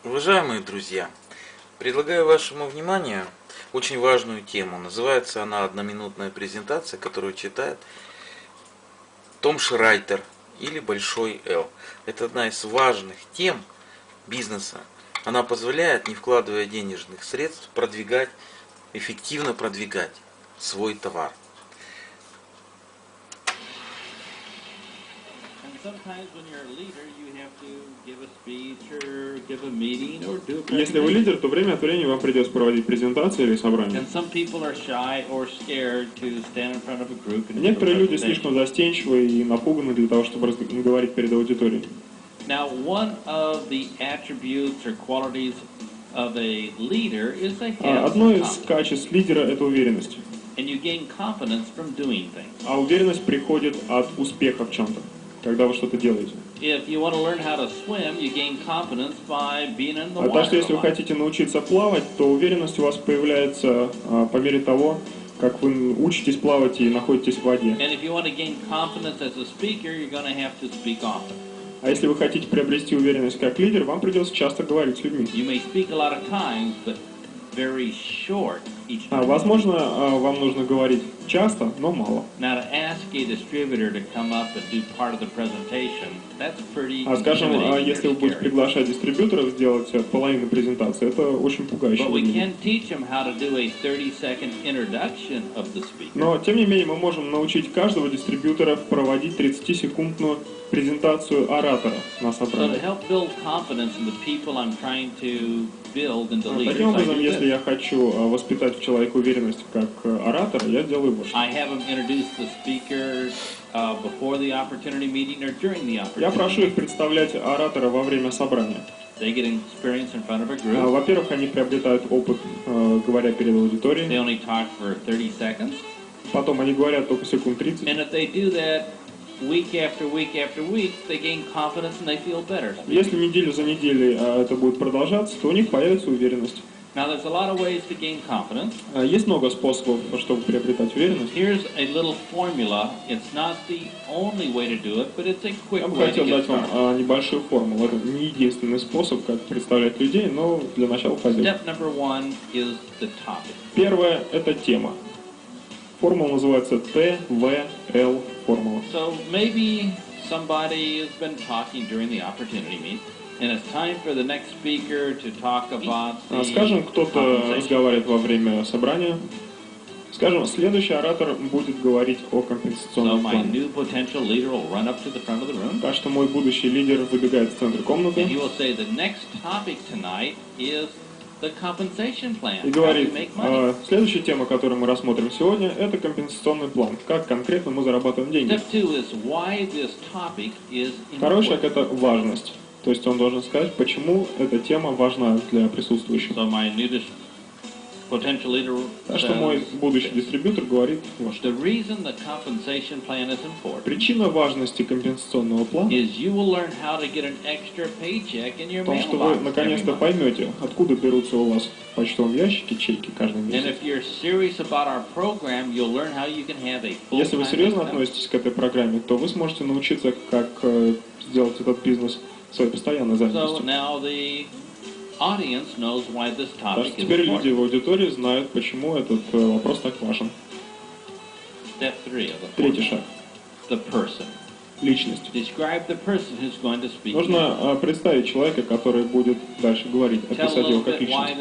Уважаемые друзья, предлагаю вашему вниманию очень важную тему. Называется она «Одноминутная презентация», которую читает Том Шрайтер или Большой Л. Это одна из важных тем бизнеса. Она позволяет, не вкладывая денежных средств, эффективно продвигать свой товар. Если вы лидер, то время от времени вам придется проводить презентации или собрания. Некоторые люди слишком застенчивы и напуганы для того, чтобы говорить перед аудиторией. Одно из качеств лидера – это уверенность. А уверенность приходит от успеха в чем-то, когда вы что-то делаете. А так что если вы хотите научиться плавать, то уверенность у вас появляется по мере того, как вы учитесь плавать и находитесь в воде. А если вы хотите приобрести уверенность как лидер, вам придется часто говорить с людьми. Возможно, вам нужно говорить часто, но мало. Скажем, если вы будете приглашать дистрибьюторов сделать половину презентации, это очень пугающе выглядит. Но, тем не менее, мы можем научить каждого дистрибьютора проводить 30-секундную презентацию оратора на собрании. Таким образом, если я хочу воспитать в человеке уверенность как оратора, я делаю вот что. Я прошу их представлять оратора во время собрания. Во-первых, они приобретают опыт, говоря перед аудиторией. Потом они говорят только секунд 30. Если неделю за неделей это будет продолжаться, то у них появится уверенность. Есть много способов, чтобы приобретать уверенность. Я бы хотел дать вам небольшую формулу. Это не единственный способ, как представлять людей, но для начала пойдем. Первое – это тема. Формула называется ТВЛ формула. Скажем, кто-то разговаривает во время собрания. Скажем, следующий оратор будет говорить о компенсационном плане. Так что мой будущий лидер выбегает в центр комнаты и говорит, следующая тема, которую мы рассмотрим сегодня, это компенсационный план. Как конкретно мы зарабатываем деньги. Второй шаг – это важность. То есть он должен сказать, почему эта тема важна для присутствующих. Так что мой будущий дистрибьютор говорит, вот что. Причина важности компенсационного плана в том, что вы наконец-то поймете, откуда берутся у вас в почтовом ящике чеки каждый месяц. Если вы серьезно относитесь к этой программе, то вы сможете научиться, как сделать этот бизнес своей постоянной занятостью. Так что теперь люди в аудитории знают, почему этот вопрос так важен. Третий шаг. Личность. Нужно представить человека, который будет дальше говорить, описать его как личность.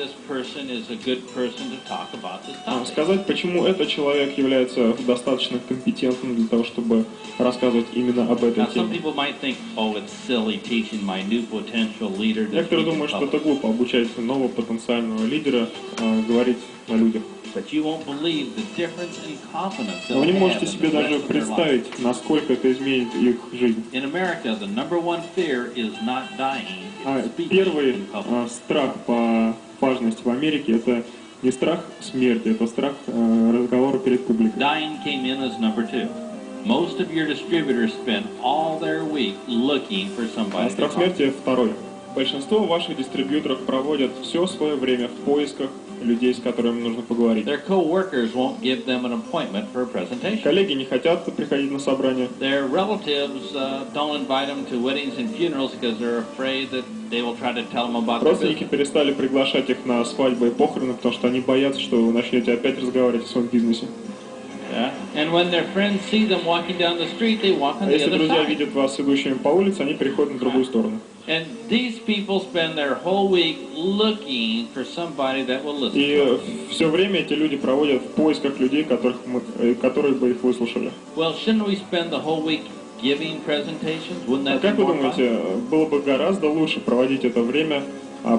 Сказать, почему этот человек является достаточно компетентным для того, чтобы рассказывать именно об этой теме. Некоторые думают, что это глупо обучать нового потенциального лидера говорить на людях. Но вы не можете себе даже представить, насколько это изменит их жизнь. Первый страх по важности в Америке – это не страх смерти, это страх разговора перед публикой. Страх смерти второй. Большинство ваших дистрибьюторов проводят все свое время в поисках людей, с которыми нужно поговорить. Their co-workers won't give them an appointment for a presentation. Коллеги не хотят приходить на собрание. Their relatives don't invite them to weddings and funerals because they're afraid that they will try to tell them about their Родственники business. перестали приглашать их на свадьбы и похороны, потому что они боятся, что вы начнете опять разговаривать о своем бизнесе. Yeah. And when their friends see them walking down the street, they walk on А the если other друзья side. видят вас идущими по улице, они переходят на другую сторону. And these people spend their whole week looking for somebody that will listen. И все время эти люди проводят в поисках людей, которые бы их выслушали. Well, shouldn't we spend the whole week giving presentations? Wouldn't А that как be вы more fun? думаете, было бы гораздо лучше проводить это время,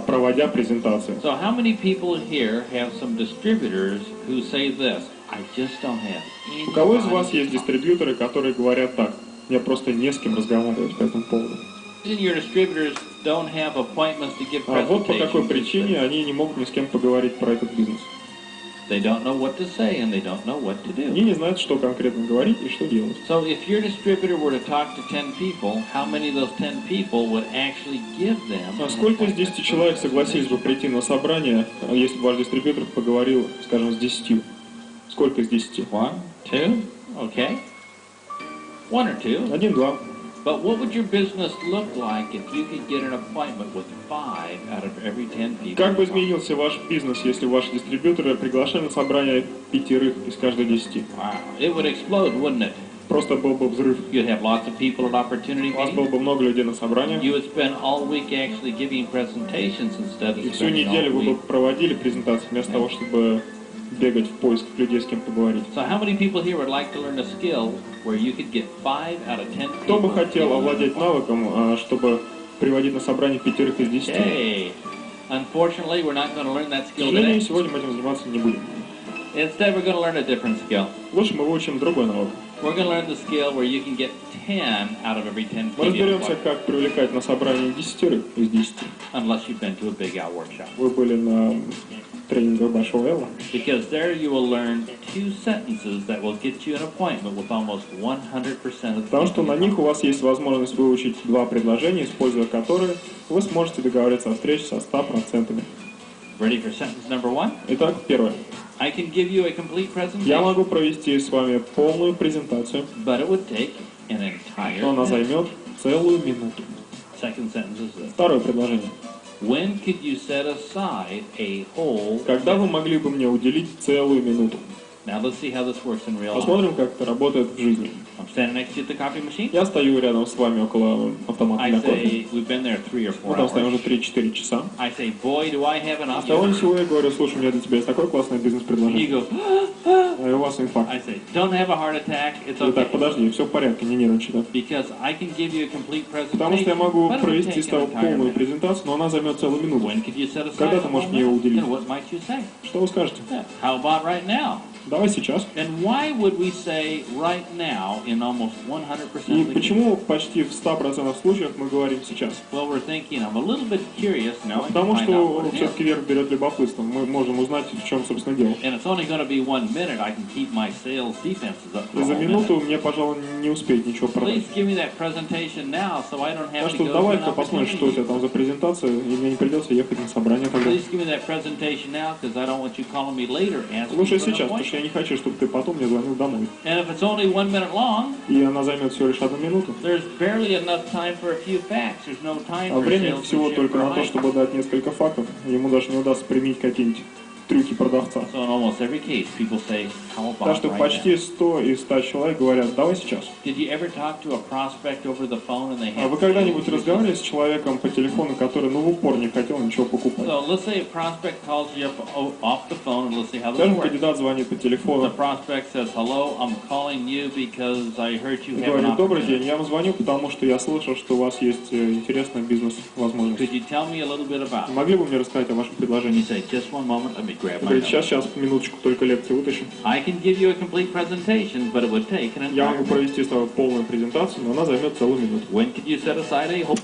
проводя презентации? So how many people here have some distributors who say this? I just don't have У кого из anybody вас to есть talk to. дистрибьюторы, которые говорят так: мне просто не с кем разговаривать по этому поводу? Your distributors don't have appointments to give А вот по какой presentations. причине они не могут ни с кем поговорить про этот бизнес. They don't know what to say and they don't know what to Они do. не знают, что конкретно говорить и что делать. So if your distributor were to talk to 10 people, how many of those 10 people would actually give them? А сколько из 10 человек согласились бы прийти на собрание, если бы ваш дистрибьютор поговорил, скажем, с 10? Сколько из 10? 1, 2, okay. 1 or 2. 1-2. But what would your business look like if you could get an appointment with 5 out of every 10 people? Как бы изменился ваш бизнес, если ваши дистрибьюторы приглашали на собрание 5 из каждой 10? Wow, it would explode, wouldn't it? Просто был бы взрыв. You'd have lots of people at opportunity У вас было meetings. бы много людей на собрании. You would spend all week actually giving presentations instead of И всю spending all неделю вы бы week. проводили презентации вместо того, чтобы бегать в поисках людей, с кем поговорить. So how many people here would like to learn a skill where you could get 5 out of 10 Кто бы people? хотел овладеть навыком, чтобы приводить на собрание 5 из 10? Okay. Unfortunately, we're not going to learn that К skill сожалению, today. сегодня мы этим заниматься не будем. Instead, we're going to learn a different skill. Лучше мы выучим другой навык. We're going to learn the skill where you can get 10 out of every 10 Мы people. разберемся, как привлекать на собрание 10 из 10. Unless you've been to a big L workshop. Вы были на тренингах Большого Элла. Because there you will learn 2 sentences that will get you an appointment with almost 100% of the Потому что people на you них talk у вас есть возможность выучить 2 предложения, используя которые вы сможете договориться о встрече со 100%. to. Ready for sentence number 1? Итак, первое. I can give you a complete Я presentation, могу провести с вами полную презентацию, but it would take an но она entire minute. займет целую минуту. Second sentence is this. Второе предложение. When could you set aside a whole Когда вы minute? могли бы мне уделить целую минуту? Now let's see how this works in real life. Посмотрим, как это работает в жизни. I'm standing next to you at the coffee machine. Я стою рядом с вами около автомата I для кофе. say, we've been there 3 or Мы 4 там стоим уже hours. 3-4 часа. I say, boy, do I have an С того option. ничего я говорю: слушай, у меня для тебя есть такое классное You бизнес-предложение. go, А у вас инфаркт. I say, don't have a heart attack, it's Итак, okay. подожди, все в порядке, не нервничай. Да? Because I can give you a complete Потому что я presentation, могу but it would провести take с an тобой entire полную minute. презентацию, но она займет целую минуту. When could you set aside Когда a ты whole можешь мне minute? уделить? And what might you say? Что вы скажете? Yeah. How about right now? Давай сейчас. And why would we say right now in almost 100% И of the cases? почему почти в 100% случаев мы говорим сейчас? Well, we're thinking, I'm a little bit curious now. I can Потому find out что what it is. все-таки верх берет любопытство. Мы можем узнать, в чем, собственно, дело. And it's only going to be 1 minute. I can keep my sales defenses up for И a за whole минуту minute. мне, пожалуй, не успеть ничего продать. Please give me that presentation now so I don't have Так to что go to давай-ка an посмотрим, что у тебя opportunity. там за презентация, и мне не придется ехать на собрание тогда. Please give me that presentation now because I don't want you calling me later asking Лучше for an сейчас, потому что appointment. я не хочу, чтобы ты потом мне звонил домой. And if it's only 1 minute long, И она займет всего лишь 1 минуту. there's barely enough time for a few facts. There's no time А for времени всего salesmanship только or на то, hype. чтобы дать несколько фактов. Ему даже не удастся применить какие-нибудь трюки продавца. So in almost every case, people say, how Так about что right почти now? 100 из 100 человек говорят: давай сейчас. Did you ever talk to a prospect over the phone and they А have вы когда-нибудь разговаривали с человеком по телефону, который в упор не хотел ничего покупать? So let's say a prospect calls you up off the phone and let's see how this Скажем, works. кандидат звонит по The телефону prospect says, hello, I'm calling you because I heard you и have an говорит: добрый opportunity. день, я вам звоню, потому что я слышал, что у вас есть интересная бизнес-возможность. Could you tell me a little bit about it? Могли бы мне рассказать о вашем And you предложении? say, just one moment, let me grab my Говорит: notes. сейчас, минуточку, только лекцию вытащим. I can give you a complete presentation, but it would take an Я entire могу minute. провести с тобой полную презентацию, но она займет целую минуту. When could you set aside a whole